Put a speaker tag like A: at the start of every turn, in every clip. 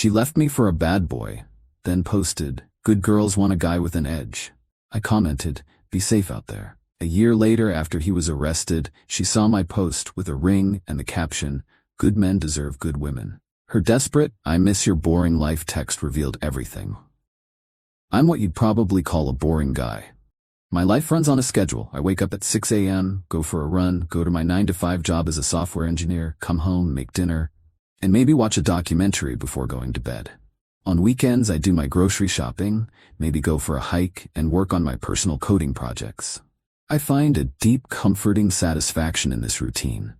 A: She left me for a bad boy, then posted, "Good girls want a guy with an edge." I commented, "Be safe out there." A year later, after he was arrested, she saw my post with a ring and the caption, "Good men deserve good women." Her desperate, "I miss your boring life" text revealed everything. I'm what you'd probably call a boring guy. My life runs on a schedule. I wake up at 6 a.m., go for a run, go to my 9-to-5 job as a software engineer, come home, make dinner, and maybe watch a documentary before going to bed. On weekends, I do my grocery shopping, maybe go for a hike, and work on my personal coding projects. I find a deep, comforting satisfaction in this routine.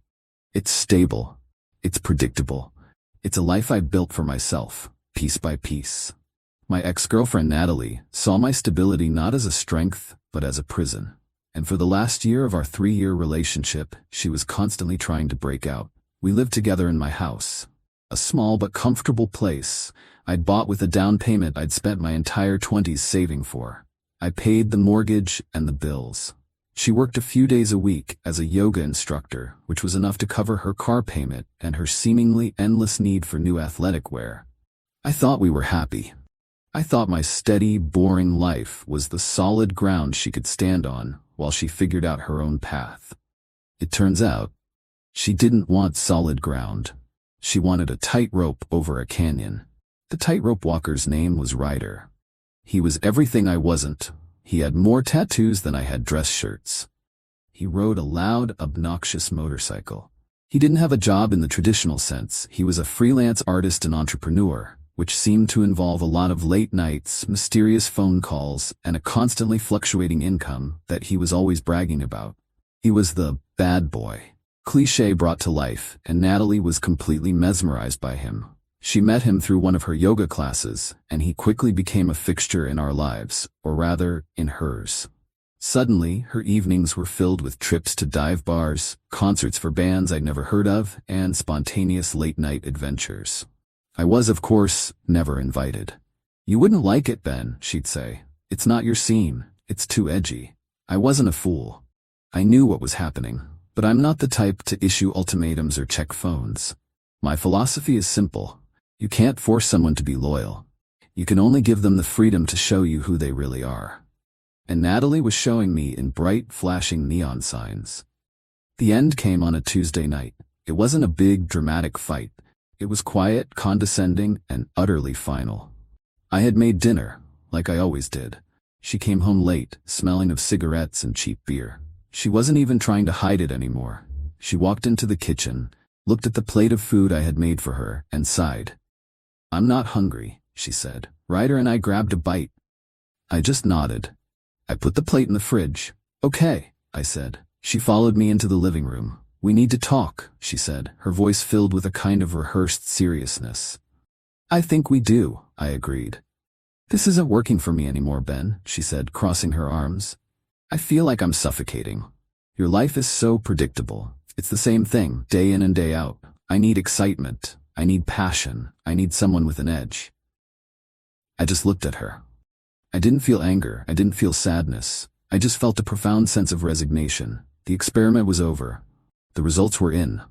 A: It's stable. It's predictable. It's a life I built for myself, piece by piece. My ex-girlfriend Natalie saw my stability not as a strength, but as a prison. And for the last year of our 3-year relationship, she was constantly trying to break out. We lived together in my house. A small but comfortable place I'd bought with a down payment I'd spent my entire 20s saving for. I paid the mortgage and the bills. She worked a few days a week as a yoga instructor, which was enough to cover her car payment and her seemingly endless need for new athletic wear. I thought we were happy. I thought my steady, boring life was the solid ground she could stand on while she figured out her own path. It turns out, she didn't want solid ground. She wanted a tightrope over a canyon. The tightrope walker's name was Ryder. He was everything I wasn't. He had more tattoos than I had dress shirts. He rode a loud, obnoxious motorcycle. He didn't have a job in the traditional sense. He was a freelance artist and entrepreneur, which seemed to involve a lot of late nights, mysterious phone calls, and a constantly fluctuating income that he was always bragging about. He was the bad boy. Cliché brought to life, and Natalie was completely mesmerized by him. She met him through one of her yoga classes, and he quickly became a fixture in our lives, or rather, in hers. Suddenly, her evenings were filled with trips to dive bars, concerts for bands I'd never heard of, and spontaneous late-night adventures. I was, of course, never invited. "You wouldn't like it, Ben," she'd say. "It's not your scene. It's too edgy." I wasn't a fool. I knew what was happening, but I'm not the type to issue ultimatums or check phones. My philosophy is simple. You can't force someone to be loyal. You can only give them the freedom to show you who they really are. And Natalie was showing me in bright, flashing neon signs. The end came on a Tuesday night. It wasn't a big, dramatic fight. It was quiet, condescending, and utterly final. I had made dinner, like I always did. She came home late, smelling of cigarettes and cheap beer. She wasn't even trying to hide it anymore. She walked into the kitchen, looked at the plate of food I had made for her, and sighed. "I'm not hungry," she said. Ryder and I grabbed a bite. I just nodded. I put the plate in the fridge. "Okay," I said. She followed me into the living room. "We need to talk," she said, her voice filled with a kind of rehearsed seriousness. "I think we do," I agreed. "This isn't working for me anymore, Ben," she said, crossing her arms. "I feel like I'm suffocating. Your life is so predictable. It's the same thing, day in and day out. I need excitement. I need passion. I need someone with an edge." I just looked at her. I didn't feel anger. I didn't feel sadness. I just felt a profound sense of resignation. The experiment was over. The results were in.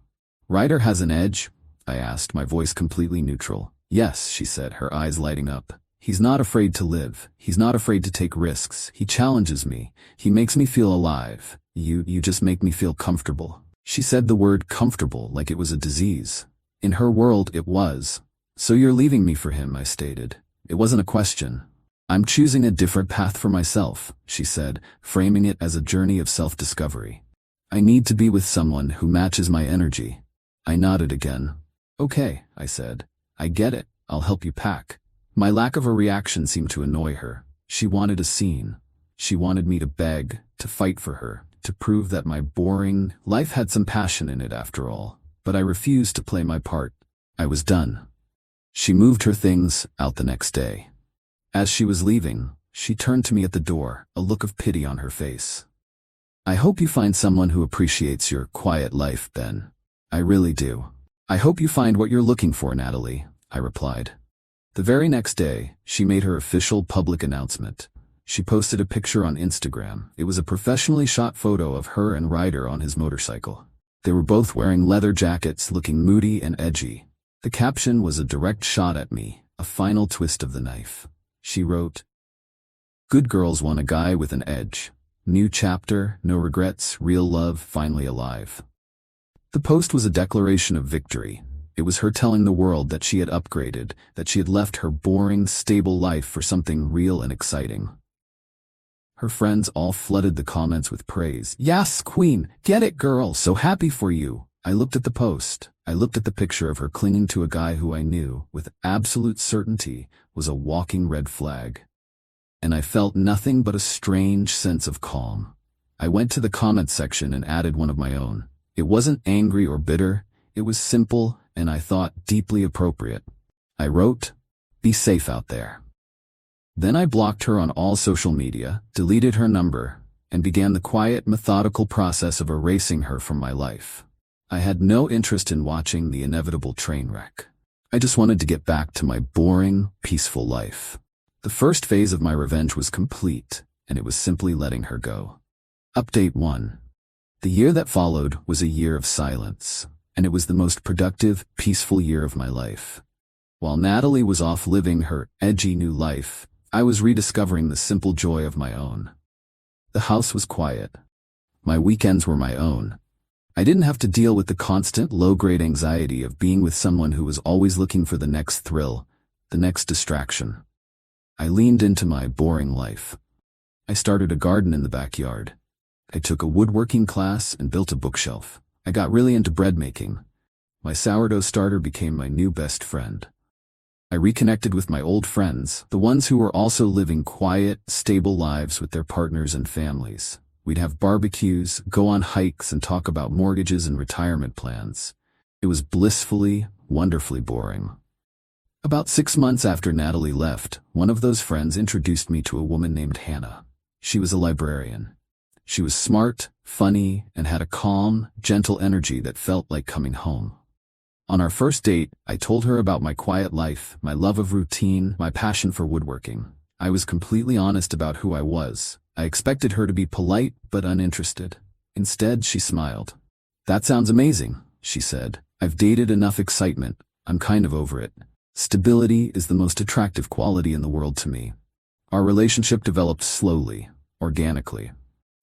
A: "Ryder has an edge?" I asked, my voice completely neutral. "Yes," she said, her eyes lighting up. "He's not afraid to live. He's not afraid to take risks. He challenges me. He makes me feel alive. You just make me feel comfortable." She said the word comfortable like it was a disease. In her world, it was. "So you're leaving me for him," I stated. It wasn't a question. "I'm choosing a different path for myself," she said, framing it as a journey of self-discovery. "I need to be with someone who matches my energy." I nodded again. "Okay," I said. "I get it. I'll help you pack." My lack of a reaction seemed to annoy her. She wanted a scene. She wanted me to beg, to fight for her, to prove that my boring life had some passion in it after all. But I refused to play my part. I was done. She moved her things out the next day. As she was leaving, she turned to me at the door, a look of pity on her face. "I hope you find someone who appreciates your quiet life, Ben. I really do." "I hope you find what you're looking for, Natalie," I replied. The very next day, she made her official public announcement. She posted a picture on Instagram. It was a professionally shot photo of her and Ryder on his motorcycle. They were both wearing leather jackets, looking moody and edgy. The caption was a direct shot at me, a final twist of the knife. She wrote, "Good girls want a guy with an edge. New chapter, no regrets, real love, finally alive." The post was a declaration of victory. It was her telling the world that she had upgraded, that she had left her boring, stable life for something real and exciting. Her friends all flooded the comments with praise. "Yes, queen, get it, girl, so happy for you." I looked at the post. I looked at the picture of her clinging to a guy who I knew, with absolute certainty, was a walking red flag. And I felt nothing but a strange sense of calm. I went to the comments section and added one of my own. It wasn't angry or bitter. It was simple, and I thought deeply appropriate. I wrote, "Be safe out there." Then I blocked her on all social media, deleted her number, and began the quiet, methodical process of erasing her from my life. I had no interest in watching the inevitable train wreck. I just wanted to get back to my boring, peaceful life. The first phase of my revenge was complete, and it was simply letting her go. Update 1. The year that followed was a year of silence, and it was the most productive, peaceful year of my life. While Natalie was off living her edgy new life, I was rediscovering the simple joy of my own. The house was quiet. My weekends were my own. I didn't have to deal with the constant low-grade anxiety of being with someone who was always looking for the next thrill, the next distraction. I leaned into my boring life. I started a garden in the backyard. I took a woodworking class and built a bookshelf. I got really into bread making. My sourdough starter became my new best friend. I reconnected with my old friends, the ones who were also living quiet, stable lives with their partners and families. We'd have barbecues, go on hikes, and talk about mortgages and retirement plans. It was blissfully, wonderfully boring. About 6 months after Natalie left, one of those friends introduced me to a woman named Hannah. She was a librarian. She was smart, funny, and had a calm, gentle energy that felt like coming home. On our first date, I told her about my quiet life, my love of routine, my passion for woodworking. I was completely honest about who I was. I expected her to be polite but uninterested. Instead, she smiled. "That sounds amazing," she said. "I've dated enough excitement. I'm kind of over it. Stability is the most attractive quality in the world to me." Our relationship developed slowly, organically.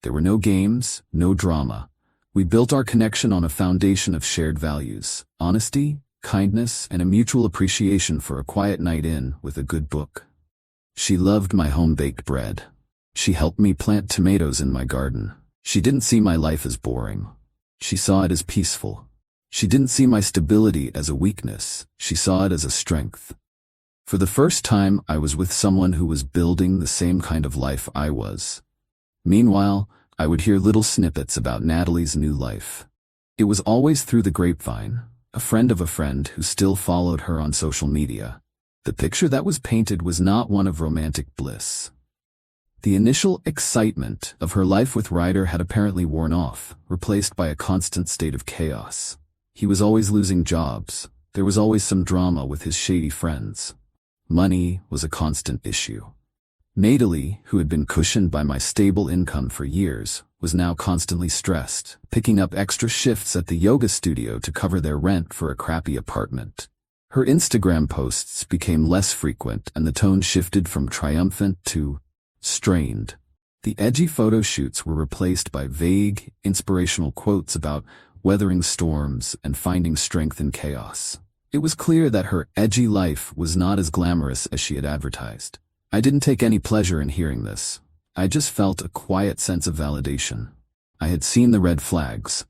A: There were no games, no drama. We built our connection on a foundation of shared values, honesty, kindness, and a mutual appreciation for a quiet night in with a good book. She loved my home-baked bread. She helped me plant tomatoes in my garden. She didn't see my life as boring. She saw it as peaceful. She didn't see my stability as a weakness. She saw it as a strength. For the first time, I was with someone who was building the same kind of life I was. Meanwhile, I would hear little snippets about Natalie's new life. It was always through the grapevine, a friend of a friend who still followed her on social media. The picture that was painted was not one of romantic bliss. The initial excitement of her life with Ryder had apparently worn off, replaced by a constant state of chaos. He was always losing jobs. There was always some drama with his shady friends. Money was a constant issue. Natalie, who had been cushioned by my stable income for years, was now constantly stressed, picking up extra shifts at the yoga studio to cover their rent for a crappy apartment. Her Instagram posts became less frequent and the tone shifted from triumphant to strained. The edgy photo shoots were replaced by vague, inspirational quotes about weathering storms and finding strength in chaos. It was clear that her edgy life was not as glamorous as she had advertised. I didn't take any pleasure in hearing this. I just felt a quiet sense of validation. I had seen the red flags.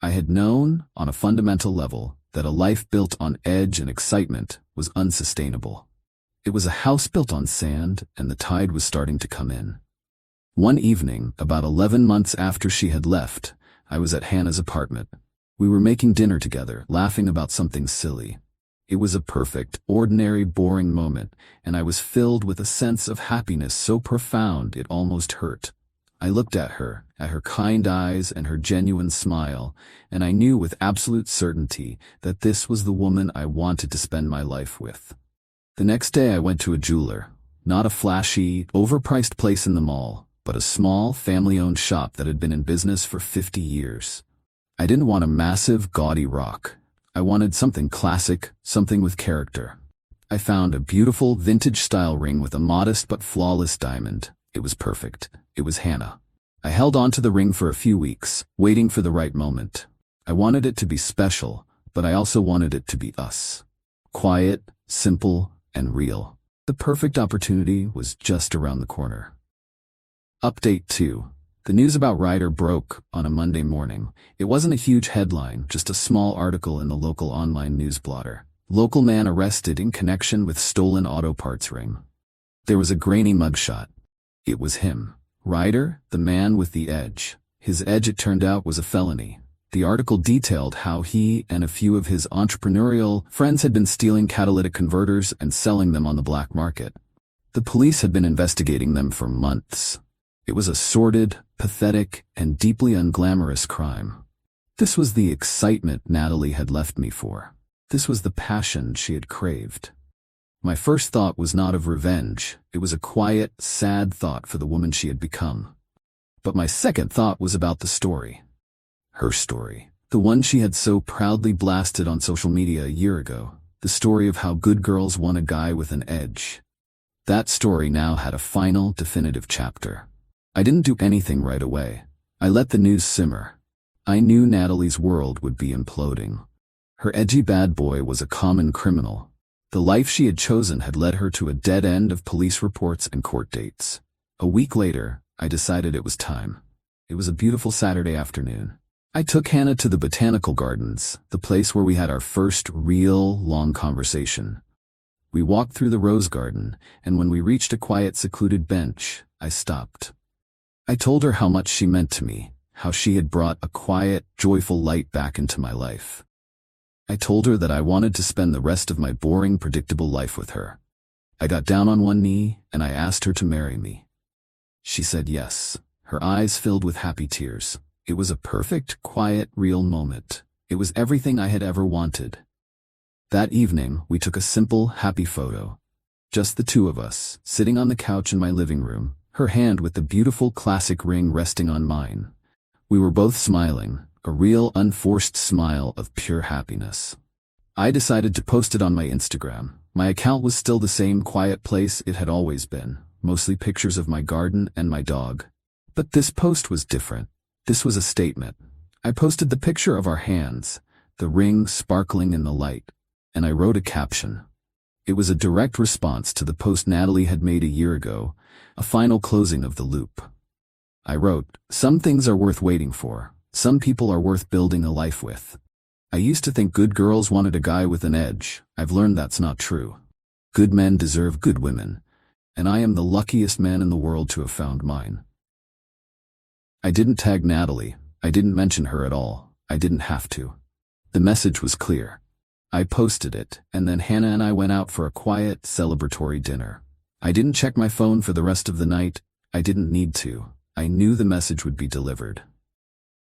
A: I had known, on a fundamental level, that a life built on edge and excitement was unsustainable. It was a house built on sand, and the tide was starting to come in. One evening, about 11 months after she had left, I was at Hannah's apartment. We were making dinner together, laughing about something silly. It was a perfect, ordinary, boring moment, and I was filled with a sense of happiness so profound it almost hurt. I looked at her kind eyes and her genuine smile, and I knew with absolute certainty that this was the woman I wanted to spend my life with. The next day I went to a jeweler, not a flashy, overpriced place in the mall, but a small, family-owned shop that had been in business for 50 years. I didn't want a massive, gaudy rock. I wanted something classic, something with character. I found a beautiful vintage-style ring with a modest but flawless diamond. It was perfect. It was Hannah. I held on to the ring for a few weeks, waiting for the right moment. I wanted it to be special, but I also wanted it to be us. Quiet, simple, and real. The perfect opportunity was just around the corner. Update 2. The news about Ryder broke on a Monday morning. It wasn't a huge headline, just a small article in the local online news blotter. Local man arrested in connection with stolen auto parts ring. There was a grainy mugshot. It was him. Ryder, the man with the edge. His edge, it turned out, was a felony. The article detailed how he and a few of his entrepreneurial friends had been stealing catalytic converters and selling them on the black market. The police had been investigating them for months. It was a sordid, pathetic, and deeply unglamorous crime. This was the excitement Natalie had left me for. This was the passion she had craved. My first thought was not of revenge. It was a quiet, sad thought for the woman she had become. But my second thought was about the story. Her story. The one she had so proudly blasted on social media a year ago. The story of how good girls won a guy with an edge. That story now had a final, definitive chapter. I didn't do anything right away. I let the news simmer. I knew Natalie's world would be imploding. Her edgy bad boy was a common criminal. The life she had chosen had led her to a dead end of police reports and court dates. A week later, I decided it was time. It was a beautiful Saturday afternoon. I took Hannah to the botanical gardens, the place where we had our first real, long conversation. We walked through the rose garden, and when we reached a quiet, secluded bench, I stopped. I told her how much she meant to me, how she had brought a quiet, joyful light back into my life. I told her that I wanted to spend the rest of my boring, predictable life with her. I got down on one knee, and I asked her to marry me. She said yes, her eyes filled with happy tears. It was a perfect, quiet, real moment. It was everything I had ever wanted. That evening, we took a simple, happy photo. Just the two of us, sitting on the couch in my living room, her hand with the beautiful classic ring resting on mine. We were both smiling, a real unforced smile of pure happiness. I decided to post it on my Instagram. My account was still the same quiet place it had always been, mostly pictures of my garden and my dog. But this post was different. This was a statement. I posted the picture of our hands, the ring sparkling in the light, and I wrote a caption. It was a direct response to the post Natalie had made a year ago, a final closing of the loop. I wrote, "Some things are worth waiting for. Some people are worth building a life with. I used to think good girls wanted a guy with an edge. I've learned that's not true. Good men deserve good women, and I am the luckiest man in the world to have found mine." I didn't tag Natalie. I didn't mention her at all. I didn't have to. The message was clear. I posted it, and then Hannah and I went out for a quiet, celebratory dinner. I didn't check my phone for the rest of the night. I didn't need to. I knew the message would be delivered.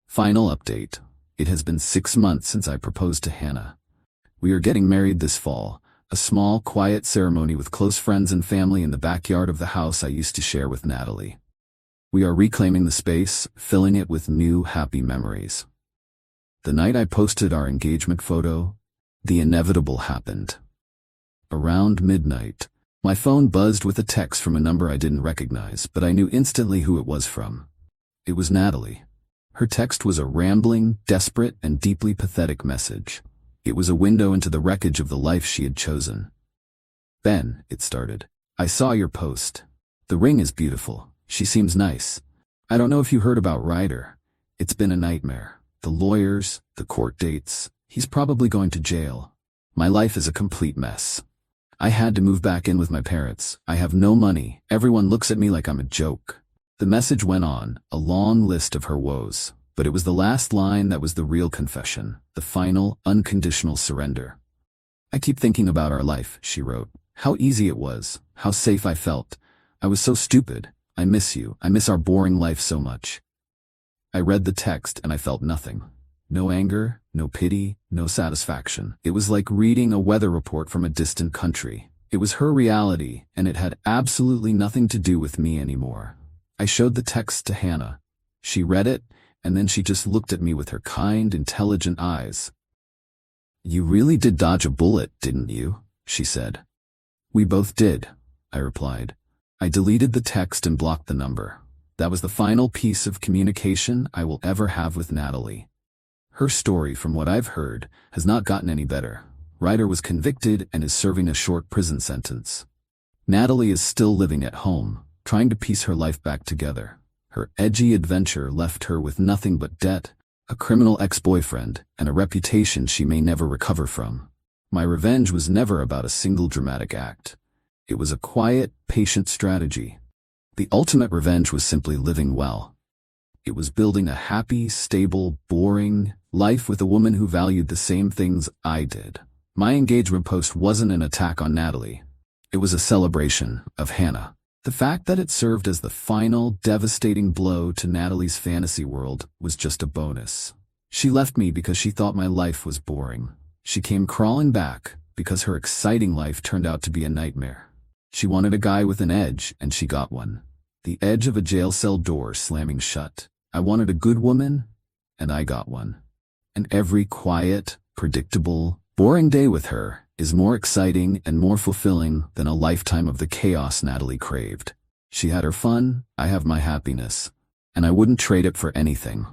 A: Final update. It has been 6 months since I proposed to Hannah. We are getting married this fall, a small, quiet ceremony with close friends and family in the backyard of the house I used to share with Natalie. We are reclaiming the space, filling it with new, happy memories. The night I posted our engagement photo, the inevitable happened. Around midnight, my phone buzzed with a text from a number I didn't recognize, but I knew instantly who it was from. It was Natalie. Her text was a rambling, desperate, and deeply pathetic message. It was a window into the wreckage of the life she had chosen. "Ben," it started, "I saw your post. The ring is beautiful. She seems nice. I don't know if you heard about Ryder. It's been a nightmare. The lawyers, the court dates. He's probably going to jail. My life is a complete mess. I had to move back in with my parents. I have no money. Everyone looks at me like I'm a joke." The message went on, a long list of her woes, but it was the last line that was the real confession, the final, unconditional surrender. "I keep thinking about our life," she wrote. "How easy it was, how safe I felt. I was so stupid. I miss you. I miss our boring life so much." I read the text and I felt nothing. No anger, no pity, no satisfaction. It was like reading a weather report from a distant country. It was her reality, and it had absolutely nothing to do with me anymore. I showed the text to Hannah. She read it, and then she just looked at me with her kind, intelligent eyes. You really did dodge a bullet, didn't you? She said. We both did, I replied. I deleted the text and blocked the number. That was the final piece of communication I will ever have with Natalie. Her story, from what I've heard, has not gotten any better. Ryder was convicted and is serving a short prison sentence. Natalie is still living at home, trying to piece her life back together. Her edgy adventure left her with nothing but debt, a criminal ex-boyfriend, and a reputation she may never recover from. My revenge was never about a single dramatic act. It was a quiet, patient strategy. The ultimate revenge was simply living well. It was building a happy, stable, boring life with a woman who valued the same things I did. My engagement post wasn't an attack on Natalie. It was a celebration of Hannah. The fact that it served as the final, devastating blow to Natalie's fantasy world was just a bonus. She left me because she thought my life was boring. She came crawling back because her exciting life turned out to be a nightmare. She wanted a guy with an edge, and she got one. The edge of a jail cell door slamming shut. I wanted a good woman, and I got one. And every quiet, predictable, boring day with her is more exciting and more fulfilling than a lifetime of the chaos Natalie craved. She had her fun, I have my happiness, and I wouldn't trade it for anything.